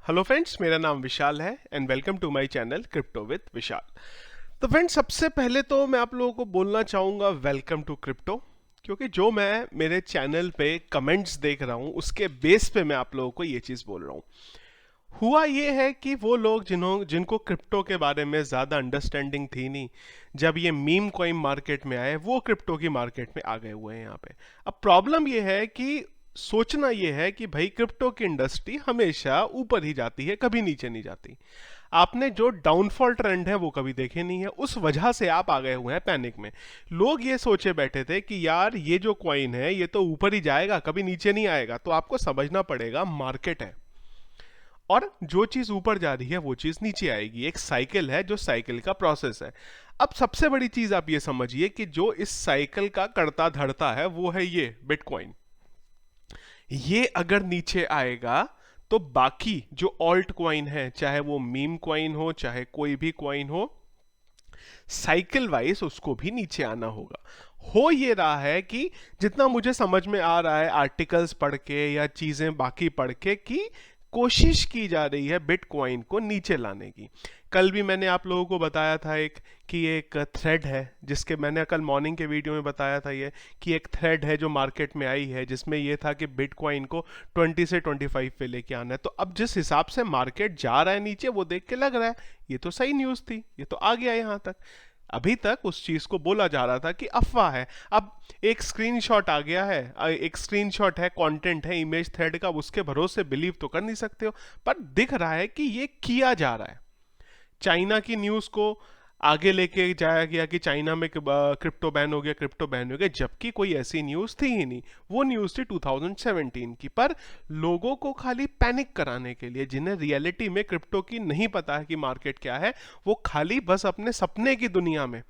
Hello friends, मेरा नाम विशाल है and welcome to my channel crypto with Vishal. तो फ्रेंड्स, सबसे पहले तो मैं आप लोगों को बोलना चाहूँगा वेलकम टू क्रिप्टो, क्योंकि जो मैं मेरे चैनल पे कमेंट्स देख रहा हूँ उसके बेस पे मैं आप लोगों को ये चीज़ बोल रहा हूँ। हुआ ये है कि वो लोग जिनको क्रिप्टो के बारे में ज़्यादा अंडरस्टैंडिंग थी नहीं, जब ये मीम कॉइन मार्केट में आए वो क्रिप्टो की मार्केट में आ गए हुए हैं यहाँ पे। अब प्रॉब्लम ये है कि सोचना ये है कि भाई क्रिप्टो की इंडस्ट्री हमेशा ऊपर ही जाती है, कभी नीचे नहीं जाती। आपने जो डाउनफॉल ट्रेंड है वो कभी देखे नहीं है, उस वजह से आप आ गए हुए हैं पैनिक में। लोग ये सोचे बैठे थे कि यार ये जो कॉइन है ये तो ऊपर ही जाएगा, कभी नीचे नहीं आएगा। तो आपको समझना पड़ेगा मार्केट है, और जो चीज ऊपर जा रही है वो चीज नीचे आएगी। एक साइकिल है, जो साइकिल का प्रोसेस है। अब सबसे बड़ी चीज आप ये समझिए कि जो इस साइकिल का करता धरता है वो है ये बिटकॉइन। ये अगर नीचे आएगा तो बाकी जो ऑल्ट कॉइन है, चाहे वो मीम कॉइन हो चाहे कोई भी कॉइन हो, साइकिल वाइज उसको भी नीचे आना होगा। हो ये रहा है कि जितना मुझे समझ में आ रहा है आर्टिकल्स पढ़ के या चीजें बाकी पढ़ के, कि कोशिश की जा रही है बिटकॉइन को नीचे लाने की। कल भी मैंने आप लोगों को बताया था कि एक थ्रेड है, जिसके मैंने कल मॉर्निंग के वीडियो में बताया था ये, कि एक थ्रेड है जो मार्केट में आई है जिसमें ये था कि बिटकॉइन को 20 से 25 पे लेके आना है। तो अब जिस हिसाब से मार्केट जा रहा है नीचे, वो देख के लग रहा है ये तो सही न्यूज़ थी, ये तो आ गया यहाँ तक। अभी तक उस चीज को बोला जा रहा था कि अफवाह है। अब एक स्क्रीनशॉट आ गया है, एक स्क्रीनशॉट है, कंटेंट है इमेज थ्रेड का, उसके भरोसे बिलीव तो कर नहीं सकते हो, पर दिख रहा है कि ये किया जा रहा है। चाइना की न्यूज को आगे लेके जाया गया कि चाइना में क्रिप्टो बैन हो गया, क्रिप्टो बैन हो गया, जबकि कोई ऐसी न्यूज थी ही नहीं। वो न्यूज थी 2017 की। पर लोगों को खाली पैनिक कराने के लिए, जिन्हें रियलिटी में क्रिप्टो की नहीं पता है कि मार्केट क्या है, वो खाली बस अपने सपने की दुनिया में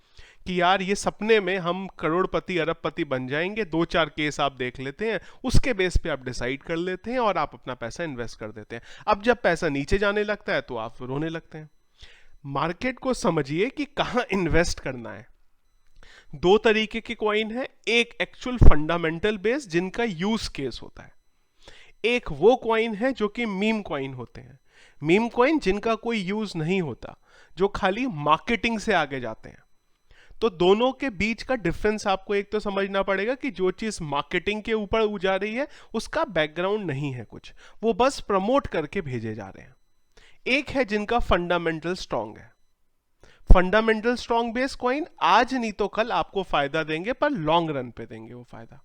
कि यार ये सपने में हम करोड़पति अरबपति बन जाएंगे, दो चार केस आप देख लेते हैं, उसके बेस पे आप डिसाइड कर लेते हैं और आप अपना पैसा इन्वेस्ट कर देते हैं। अब जब पैसा नीचे जाने लगता है तो आप रोने लगते हैं। मार्केट को समझिए कि कहां इन्वेस्ट करना है। दो तरीके के कॉइन है, एक एक्चुअल फंडामेंटल बेस जिनका यूज केस होता है, एक वो कॉइन है जो कि मीम कॉइन होते हैं। मीम कॉइन जिनका कोई यूज नहीं होता, जो खाली मार्केटिंग से आगे जाते हैं। तो दोनों के बीच का डिफरेंस आपको एक तो समझना पड़ेगा कि जो चीज मार्केटिंग के ऊपर जा रही है उसका बैकग्राउंड नहीं है कुछ, वो बस प्रमोट करके भेजे जा रहे हैं। एक है जिनका फंडामेंटल स्ट्रांग है। फंडामेंटल स्ट्रांग बेस कॉइन आज नहीं तो कल आपको फायदा देंगे, पर लॉन्ग रन पे देंगे वो फायदा।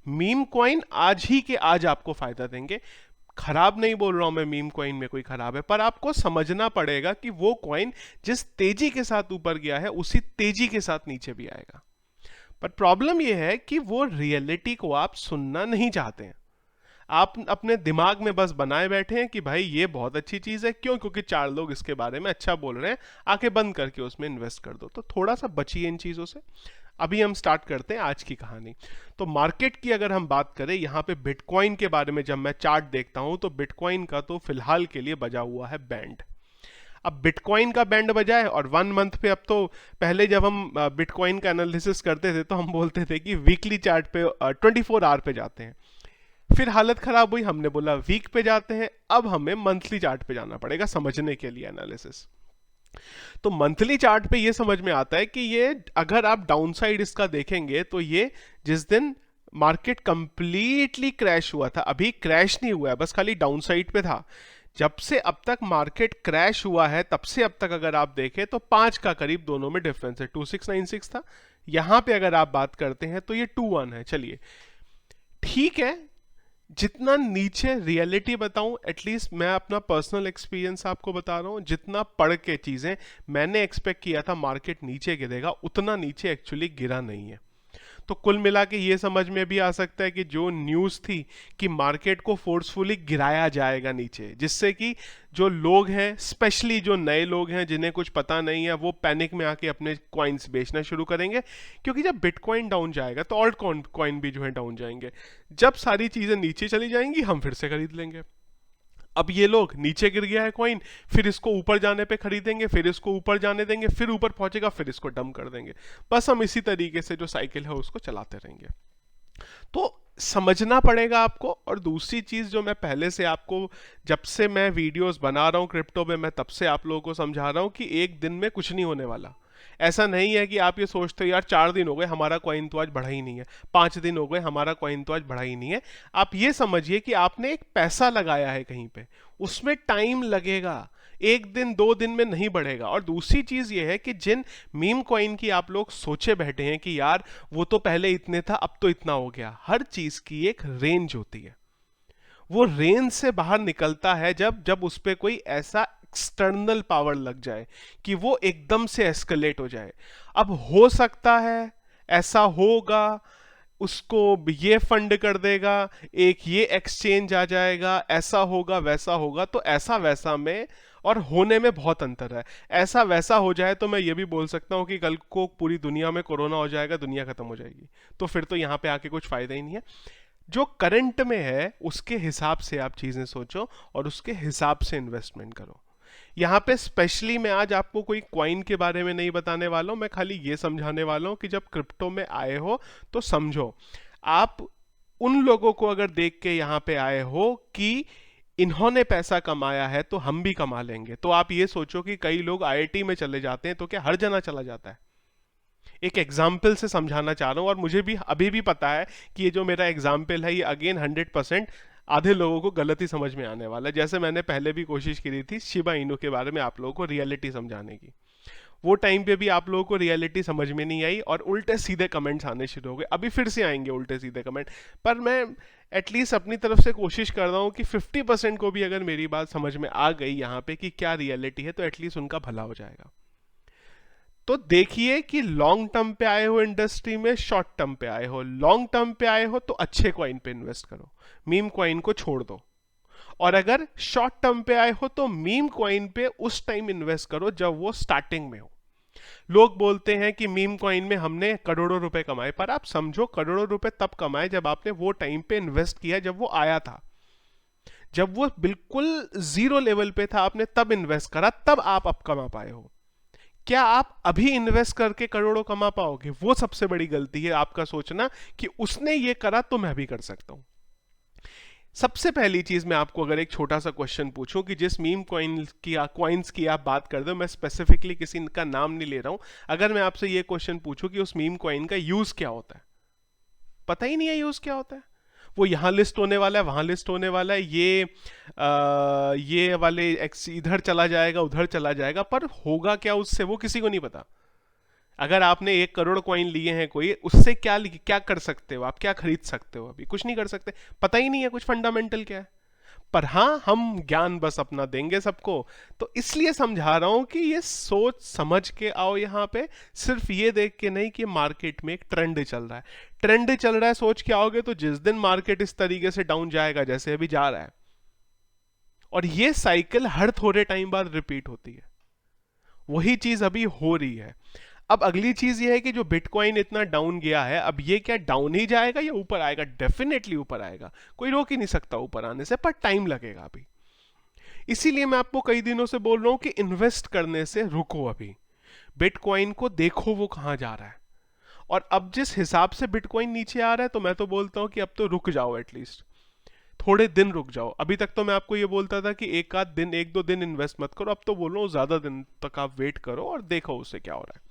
मीम कॉइन आज ही के आज आपको फायदा देंगे। खराब नहीं बोल रहा हूं मैं, मीम कॉइन में कोई खराब है, पर आपको समझना पड़ेगा कि वो कॉइन जिस तेजी के साथ ऊपर गया है उसी तेजी के साथ नीचे भी आएगा। पर प्रॉब्लम यह है कि वो रियलिटी को आप सुनना नहीं चाहते हैं। आप अपने दिमाग में बस बनाए बैठे हैं कि भाई ये बहुत अच्छी चीज है, क्यों? क्योंकि चार लोग इसके बारे में अच्छा बोल रहे हैं, आके बंद करके उसमें इन्वेस्ट कर दो। तो थोड़ा सा बचिए इन चीजों से। अभी हम स्टार्ट करते हैं आज की कहानी। तो मार्केट की अगर हम बात करें, यहाँ पे बिटकॉइन के बारे में जब मैं चार्ट देखता हूं तो बिटकॉइन का तो फिलहाल के लिए बजा हुआ है बैंड। अब बिटकॉइन का बैंड बजा है और 1 मंथ पे, अब तो पहले जब हम बिटकॉइन का एनालिसिस करते थे तो हम बोलते थे कि वीकली चार्ट पे 24 आवर पे जाते हैं। फिर हालत खराब हुई, हमने बोला वीक पे जाते हैं। अब हमें मंथली चार्ट पे जाना पड़ेगा समझने के लिए एनालिसिस। तो मंथली चार्ट पे ये समझ में आता है कि ये, अगर आप डाउनसाइड इसका देखेंगे तो ये जिस दिन मार्केट कंप्लीटली क्रैश हुआ था, अभी क्रैश नहीं हुआ है, बस खाली डाउनसाइड पे था। जब से अब तक मार्केट क्रैश हुआ है तब से अब तक अगर आप देखें तो 5 का करीब दोनों में डिफरेंस है। 2696 था, यहां पे अगर आप बात करते हैं तो ये 21 है। चलिए ठीक है, जितना नीचे रियलिटी बताऊं, एटलीस्ट मैं अपना पर्सनल एक्सपीरियंस आपको बता रहा हूं, जितना पढ़ के चीजें मैंने एक्सपेक्ट किया था मार्केट नीचे गिरेगा, उतना नीचे एक्चुअली गिरा नहीं है। तो कुल मिला के ये समझ में भी आ सकता है कि जो न्यूज़ थी कि मार्केट को फोर्सफुली गिराया जाएगा नीचे, जिससे कि जो लोग हैं, स्पेशली जो नए लोग हैं जिन्हें कुछ पता नहीं है, वो पैनिक में आके अपने कॉइन्स बेचना शुरू करेंगे। क्योंकि जब बिटकॉइन डाउन जाएगा तो ऑल्ट कॉइन भी जो है डाउन जाएंगे। जब सारी चीज़ें नीचे चली जाएंगी हम फिर से खरीद लेंगे। अब ये लोग, नीचे गिर गया है कॉइन, फिर इसको ऊपर जाने पे खरीदेंगे, फिर इसको ऊपर जाने देंगे, फिर ऊपर पहुंचेगा, फिर इसको डंप कर देंगे। बस हम इसी तरीके से जो साइकिल है उसको चलाते रहेंगे। तो समझना पड़ेगा आपको। और दूसरी चीज जो मैं पहले से आपको, जब से मैं वीडियोस बना रहा हूँ क्रिप्टो में, मैं तब से आप लोगों को समझा रहा हूँ कि एक दिन में कुछ नहीं होने वाला। ऐसा नहीं है कि आप ये सोचते हो यार 4 दिन हो गए हमारा कॉइन तो आज बढ़ा ही नहीं है, 5 दिन हो गए हमारा कॉइन तो आज बढ़ा ही नहीं है। आप ये समझिए कि आपने एक पैसा लगाया है कहीं पे, उसमें टाइम लगेगा, एक दिन 2 दिन में नहीं बढ़ेगा। और दूसरी चीज ये है कि जिन मीम कॉइन की आप लोग सोचे बैठे हैं कि यार वो तो पहले इतने था अब तो इतना हो गया, हर चीज की एक रेंज होती है। वो रेंज से बाहर निकलता है जब जब उस पर कोई ऐसा एक्सटर्नल पावर लग जाए कि वो एकदम से एस्केलेट हो जाए। अब हो सकता है ऐसा होगा, उसको ये फंड कर देगा, एक ये एक्सचेंज आ जाएगा, ऐसा होगा वैसा होगा, तो ऐसा वैसा में और होने में बहुत अंतर है। ऐसा वैसा हो जाए तो मैं ये भी बोल सकता हूँ कि कल को पूरी दुनिया में कोरोना हो जाएगा, दुनिया खत्म हो जाएगी, तो फिर तो यहाँ पे आके कुछ फायदा ही नहीं है। जो करंट में है उसके हिसाब से आप चीजें सोचो और उसके हिसाब से इन्वेस्टमेंट करो। यहाँ पे स्पेशली मैं आज आपको कोई क्वाइन के बारे में नहीं बताने वाला हूँ, मैं खाली ये समझाने वाला हूँ कि जब क्रिप्टो में आए हो तो समझो। आप उन लोगों को अगर देख के यहाँ पे आए हो कि इन्होंने पैसा कमाया है तो हम भी कमा लेंगे, तो आप ये सोचो कि कई लोग आईआईटी में चले जाते हैं तो क्या हर जना चला जाता है? एक एग्जाम्पल से समझाना चाह रहा हूं, और मुझे भी अभी भी पता है कि ये जो मेरा एग्जाम्पल है ये अगेन 100% आधे लोगों को गलत ही समझ में आने वाला है। जैसे मैंने पहले भी कोशिश की थी शिबा इनू के बारे में आप लोगों को रियलिटी समझाने की, वो टाइम पे भी आप लोगों को रियलिटी समझ में नहीं आई और उल्टे सीधे कमेंट्स आने शुरू हो गए। अभी फिर से आएंगे उल्टे सीधे कमेंट, पर मैं एटलीस्ट अपनी तरफ से कोशिश कर रहा हूँ कि 50% को भी अगर मेरी बात समझ में आ गई यहाँ पे कि क्या रियलिटी है, तो एटलीस्ट उनका भला हो जाएगा। तो देखिए कि लॉन्ग टर्म पे आए हो इंडस्ट्री में, शॉर्ट टर्म पे आए हो। लॉन्ग टर्म पे आए हो तो अच्छे कॉइन पे इन्वेस्ट करो, मीम कॉइन को छोड़ दो। और अगर शॉर्ट टर्म पे आए हो तो मीम कॉइन पे उस टाइम इन्वेस्ट करो जब वो स्टार्टिंग में हो। लोग बोलते हैं कि मीम कॉइन में हमने करोड़ों रुपए कमाए, पर आप समझो करोड़ों रुपए तब कमाए जब आपने वो टाइम पे इन्वेस्ट किया, जब वो आया था, जब वो बिल्कुल जीरो लेवल पे था, आपने तब इन्वेस्ट करा, तब आप अब कमा पाए हो। क्या आप अभी इन्वेस्ट करके करोड़ों कमा पाओगे? वो सबसे बड़ी गलती है आपका सोचना कि उसने ये करा तो मैं भी कर सकता हूं। सबसे पहली चीज मैं आपको अगर एक छोटा सा क्वेश्चन पूछूं कि जिस मीम कॉइन्स की आप बात कर दो, मैं स्पेसिफिकली किसी का नाम नहीं ले रहा हूं, अगर मैं आपसे ये क्वेश्चन पूछूं कि उस मीम कॉइन का यूज क्या होता है, पता ही नहीं है यूज क्या होता है। वो यहां लिस्ट होने वाला है, वहां लिस्ट होने वाला है, ये वाले एक्स इधर चला जाएगा उधर चला जाएगा, पर होगा क्या उससे वो किसी को नहीं पता। अगर आपने 1 करोड़ कॉइन लिए हैं कोई, उससे क्या क्या कर सकते हो आप, क्या खरीद सकते हो? अभी कुछ नहीं कर सकते, पता ही नहीं है कुछ फंडामेंटल क्या है। पर हाँ, हम ज्ञान बस अपना देंगे सबको। तो इसलिए समझा रहा हूं कि ये सोच समझ के आओ यहाँ पे, सिर्फ ये देख के नहीं कि मार्केट में एक ट्रेंड चल रहा है। ट्रेंड चल रहा है सोच के आओगे तो जिस दिन मार्केट इस तरीके से डाउन जाएगा जैसे अभी जा रहा है, और ये साइकिल हर थोड़े टाइम बाद रिपीट होती है, वही चीज अभी हो रही है। अब अगली चीज ये है कि जो बिटकॉइन इतना डाउन गया है, अब ये क्या डाउन ही जाएगा या ऊपर आएगा? डेफिनेटली ऊपर आएगा, कोई रोक ही नहीं सकता ऊपर आने से, पर टाइम लगेगा अभी। इसीलिए मैं आपको कई दिनों से बोल रहा हूं कि इन्वेस्ट करने से रुको, अभी बिटकॉइन को देखो वो कहां जा रहा है। और अब जिस हिसाब से बिटकॉइन नीचे आ रहा है, तो मैं तो बोलता हूं कि अब तो रुक जाओ, एटलीस्ट थोड़े दिन रुक जाओ। अभी तक तो मैं आपको ये बोलता था कि एक आध दिन, 1-2 दिन इन्वेस्ट मत करो, अब तो बोल रहा हूं ज्यादा दिन तक आप वेट करो और देखो उससे क्या हो रहा है।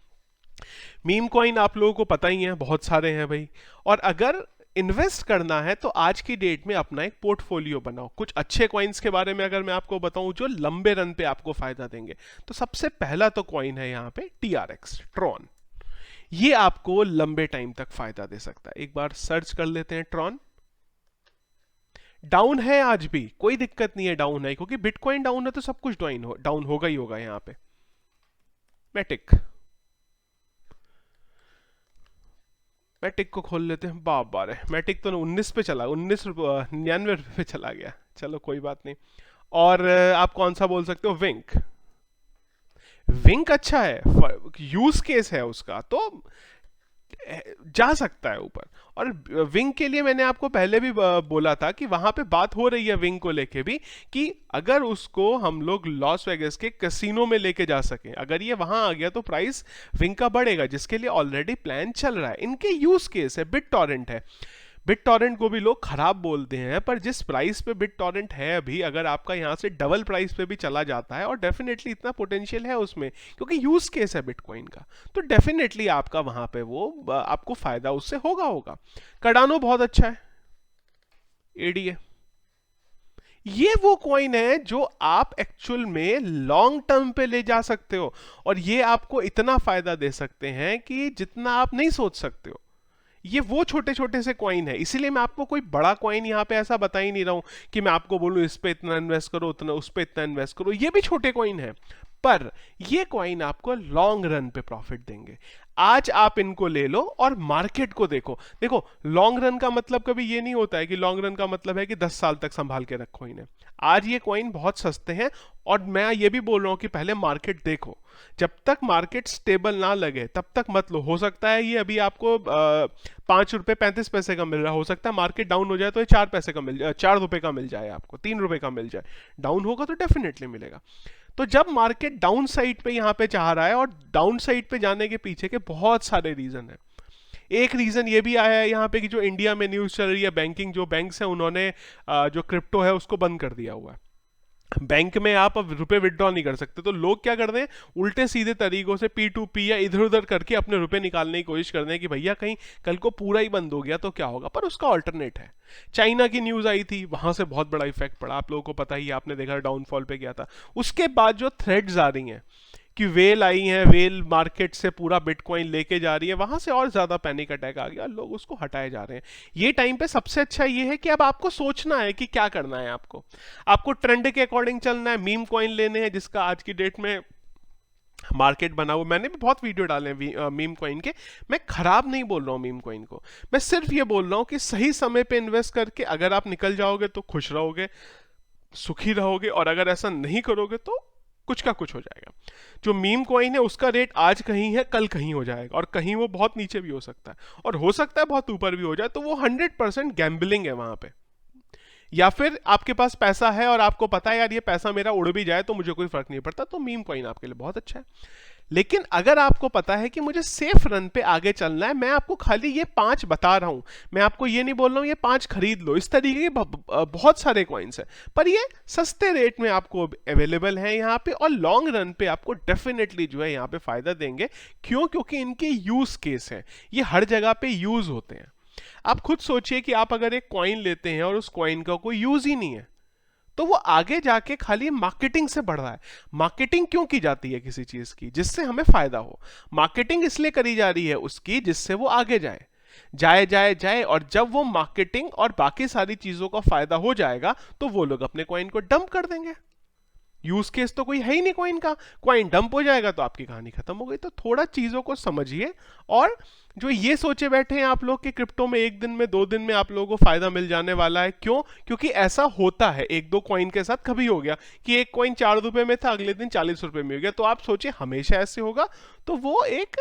मीम कॉइन आप लोगों को पता ही है, बहुत सारे हैं भाई। और अगर इन्वेस्ट करना है तो आज की डेट में अपना एक पोर्टफोलियो बनाओ। कुछ अच्छे कॉइन्स के बारे में अगर मैं आपको बताऊं जो लंबे रन पे आपको फायदा देंगे, तो सबसे पहला तो कॉइन है यहाँ पे TRX, ट्रॉन। ये आपको लंबे टाइम तक फायदा दे सकता है। एक बार सर्च कर लेते हैं ट्रॉन। डाउन है आज भी, कोई दिक्कत नहीं है डाउन है, क्योंकि बिटकॉइन डाउन है तो सब कुछ डाउन होगा ही होगा। यहाँ पे मैटिक, मैटिक को खोल लेते हैं। बाप बारे, मैटिक तो 19 पे चला, 19 99 पे चला गया, चलो कोई बात नहीं। और आप कौन सा बोल सकते हो? विंक। विंक अच्छा है, यूज केस है उसका तो जा सकता है ऊपर। और विंग के लिए मैंने आपको पहले भी बोला था कि वहां पे बात हो रही है विंग को लेके भी, कि अगर उसको हम लोग लॉस वेगस के कैसीनो में लेके जा सकें, अगर ये वहां आ गया तो प्राइस विंग का बढ़ेगा, जिसके लिए ऑलरेडी प्लान चल रहा है। इनके यूज केस है, बिट टॉरेंट है। BitTorrent को भी लोग खराब बोलते हैं, पर जिस प्राइस पे BitTorrent है अभी, अगर आपका यहाँ से डबल प्राइस पे भी चला जाता है, और डेफिनेटली इतना पोटेंशियल है उसमें क्योंकि यूज केस है बिटकॉइन का, तो डेफिनेटली आपका वहां पे वो आपको फायदा उससे होगा। कार्डानो बहुत अच्छा है, एडीए, ये वो कॉइन है जो आप एक्चुअल में लॉन्ग टर्म पे ले जा सकते हो, और ये आपको इतना फायदा दे सकते हैं कि जितना आप नहीं सोच सकते हो। ये वो छोटे छोटे से कॉइन है, इसीलिए मैं आपको कोई बड़ा कॉइन यहाँ पे ऐसा बता ही नहीं रहा हूं कि मैं आपको बोलूं इस पे इतना इन्वेस्ट करो, उतना उस पे इतना इन्वेस्ट करो। ये भी छोटे कॉइन है, पर ये कॉइन आपको लॉन्ग रन पे प्रॉफिट देंगे। आज आप इनको ले लो और मार्केट को देखो। देखो, लॉन्ग रन का मतलब कभी ये नहीं होता है कि लॉन्ग रन का मतलब है कि 10 साल तक संभाल के रखो इन्हें। आज ये कॉइन बहुत सस्ते हैं, और मैं ये भी बोल रहा हूं कि पहले मार्केट देखो। जब तक मार्केट स्टेबल ना लगे तब तक मत लो। हो सकता है ये अभी आपको 5 रुपए 35 पैसे का मिल रहा, हो सकता है मार्केट डाउन हो जाए तो ये 4 पैसे का मिल जाए, 4 रुपए का मिल जाए, आपको 3 रुपए का मिल जाए। डाउन होगा तो डेफिनेटली मिलेगा। तो जब मार्केट डाउन साइड पे यहाँ पे चाह रहा है, और डाउन साइड पे जाने के पीछे के बहुत सारे रीजन है। एक रीजन ये भी आया है यहाँ पे कि जो इंडिया में न्यूज चल रही है, बैंकिंग जो बैंक्स है उन्होंने जो क्रिप्टो है उसको बंद कर दिया हुआ है। बैंक में आप अब रुपए विड्रॉ नहीं कर सकते, तो लोग क्या करते हैं, उल्टे सीधे तरीकों से P2P या इधर उधर करके अपने रुपए निकालने की कोशिश करते हैं कि भैया कहीं कल को पूरा ही बंद हो गया तो क्या होगा। पर उसका ऑल्टरनेट है। चाइना की न्यूज आई थी, वहां से बहुत बड़ा इफेक्ट पड़ा, आप लोगों को पता ही, आपने देखा डाउनफॉल पे गया था। उसके बाद जो थ्रेड्स आ रही हैं कि वेल आई है, वेल मार्केट से पूरा बिटकॉइन लेके जा रही है, वहां से और ज्यादा पैनिक अटैक आ गया, लोग उसको हटाए जा रहे हैं। ये टाइम पे सबसे अच्छा ये है कि अब आपको सोचना है कि क्या करना है। आपको ट्रेंड के अकॉर्डिंग चलना है। मीम कॉइन लेने हैं जिसका आज की डेट में मार्केट बना हुआ, मैंने भी बहुत वीडियो डाले हैं मीम कॉइन के। मैं खराब नहीं बोल रहा हूँ मीम कॉइन को, मैं सिर्फ ये बोल रहा हूँ कि सही समय पे इन्वेस्ट करके अगर आप निकल जाओगे तो खुश रहोगे, सुखी रहोगे, और अगर ऐसा नहीं करोगे तो कुछ का कुछ हो जाएगा। जो मीम कॉइन है उसका रेट आज कहीं है, कल कहीं हो जाएगा, और कहीं वो बहुत नीचे भी हो सकता है, और हो सकता है बहुत ऊपर भी हो जाए। तो वो 100% गैम्बलिंग है वहां पे। या फिर आपके पास पैसा है और आपको पता है यार ये पैसा मेरा उड़ भी जाए तो मुझे कोई फर्क नहीं पड़ता, तो मीम कॉइन आपके लिए बहुत अच्छा है। लेकिन अगर आपको पता है कि मुझे सेफ रन पे आगे चलना है, मैं आपको खाली ये 5 बता रहा हूं, मैं आपको ये नहीं बोल रहा हूं ये 5 खरीद लो। इस तरीके के बहुत सारे कॉइन्स हैं, पर ये सस्ते रेट में आपको अवेलेबल है यहाँ पे, और लॉन्ग रन पे आपको डेफिनेटली जो है यहाँ पे फायदा देंगे। क्यों? क्योंकि इनके यूज केस है, ये हर जगह पे यूज होते हैं। आप खुद सोचिए कि आप अगर एक कॉइन लेते हैं और उस कॉइन का कोई यूज ही नहीं है, तो वो आगे जाके खाली मार्केटिंग से बढ़ रहा है। मार्केटिंग क्यों की जाती है किसी चीज की? जिससे हमें फायदा हो। मार्केटिंग इसलिए करी जा रही है उसकी जिससे वो आगे जाए जाए जाए जाए, और जब वो मार्केटिंग और बाकी सारी चीजों का फायदा हो जाएगा तो वो लोग अपने कॉइन को डंप कर देंगे। यूज केस तो कोई है ही नहीं कॉइन का, कॉइन डंप हो जाएगा तो आपकी कहानी खत्म हो गई। तो थोड़ा चीजों को समझिए, और जो ये सोचे बैठे हैं आप लोग कि क्रिप्टो में 1 दिन में 2 दिन में आप लोगों को फायदा मिल जाने वाला है, क्यों? क्योंकि ऐसा होता है, 1-2 कॉइन के साथ कभी हो गया कि एक कॉइन 4 रुपए में था, अगले दिन 40 रुपए में हो गया। तो आप सोचिए हमेशा ऐसे होगा? तो वो एक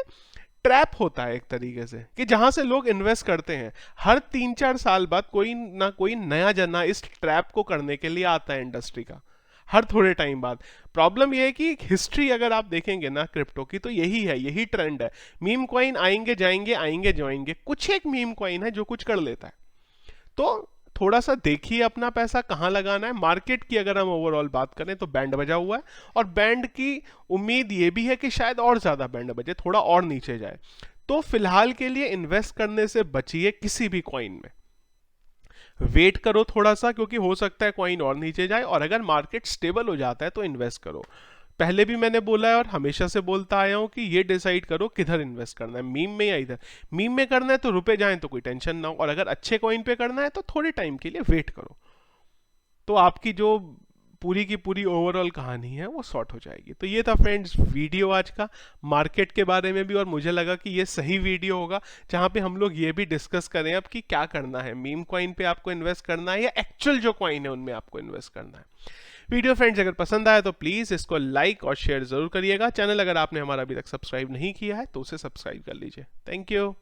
ट्रैप होता है एक तरीके से, कि जहां से लोग इन्वेस्ट करते हैं। हर 3-4 साल बाद कोई ना कोई नया जना इस ट्रैप को करने के लिए आता है इंडस्ट्री का, हर थोड़े टाइम बाद। प्रॉब्लम यह है कि हिस्ट्री अगर आप देखेंगे ना क्रिप्टो की, तो यही है, यही ट्रेंड है। मीम कॉइन आएंगे जाएंगे, आएंगे जाएंगे। कुछ एक मीम कॉइन है जो कुछ कर लेता है। तो थोड़ा सा देखिए अपना पैसा कहाँ लगाना है। मार्केट की अगर हम ओवरऑल बात करें तो बैंड बजा हुआ है, और बैंड की उम्मीद ये भी है कि शायद और ज्यादा बैंड बजे, थोड़ा और नीचे जाए। तो फिलहाल के लिए इन्वेस्ट करने से बचिए किसी भी कॉइन में। वेट करो थोड़ा सा, क्योंकि हो सकता है कॉइन और नीचे जाए, और अगर मार्केट स्टेबल हो जाता है तो इन्वेस्ट करो। पहले भी मैंने बोला है और हमेशा से बोलता आया हूं कि ये डिसाइड करो किधर इन्वेस्ट करना है, मीम में या इधर। मीम में करना है तो रुपए जाएं तो कोई टेंशन ना हो, और अगर अच्छे कॉइन पे करना है तो थोड़े टाइम के लिए वेट करो, तो आपकी जो पूरी की पूरी ओवरऑल कहानी है वो सॉर्ट हो जाएगी। तो ये था फ्रेंड्स वीडियो आज का, मार्केट के बारे में भी, और मुझे लगा कि ये सही वीडियो होगा जहां पे हम लोग ये भी डिस्कस करें अब कि क्या करना है, मीम कॉइन पे आपको इन्वेस्ट करना है या एक्चुअल जो कॉइन है उनमें आपको इन्वेस्ट करना है। वीडियो फ्रेंड्स अगर पसंद आया तो प्लीज इसको लाइक और शेयर जरूर करिएगा। चैनल अगर आपने हमारा अभी तक सब्सक्राइब नहीं किया है तो उसे सब्सक्राइब कर लीजिए। Thank you.